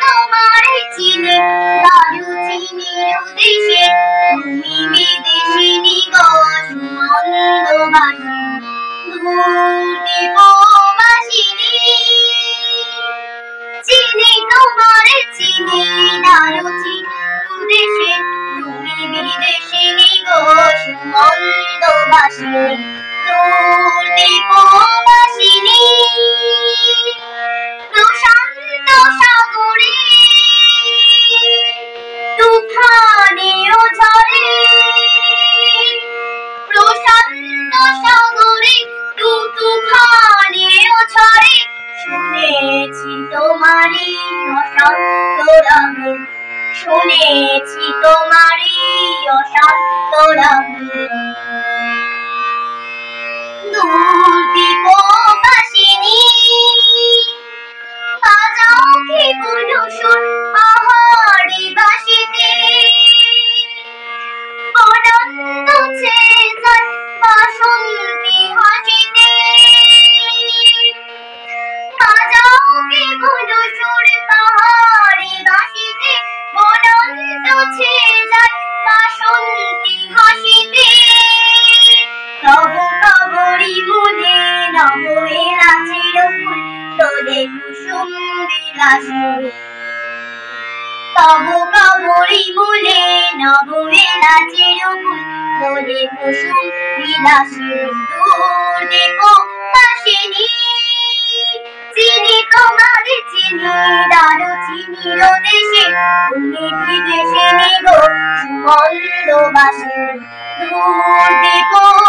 তোমারে চিনি দারুচিনির দেশে, তুমি বিদেশিনী গো সুমন্দবাসী দূরদীপবাসিনী। চিনি তোমারে চিনি দারুচিনির দেশে, তুমি বিদেশিনী গো সুমন্দবাসিনী দূরদীপবাসিনী। প্রশান্ত সাগরে তুফানেও ঝরে, প্রশান্ত সাগরে তুফানেও ঝরে, শুনেছি তোমারই অশান্ত রাগে, শুনেছি তোমারই অশান্ত রাগে। দূরদীপবাসিনী বাজাও কেবল সুর পাহাড়ি বাঁশিতে, অনন্ত ছেয়ে যায় বাসন্তী হাসিতে। বাজাও কেবল সুর পাহাড়ি বাঁশিতে, অনন্ত ছেয়ে যায় বাসন্তী হাসিতে। তব কবরী মূলে নব এলাচের ফুল তোলে কুসুম বিলাসী, তব কবরী মূলে নব এলাচের ফুল তোলে কুসুম বিলাসী দূরদীপবাসিনী। চিনি তোমারে চিনি দারুচিনির দেশে, তুমি বিদেশিনী গো সুমন্দবাসী দূরদীপবাসিনী।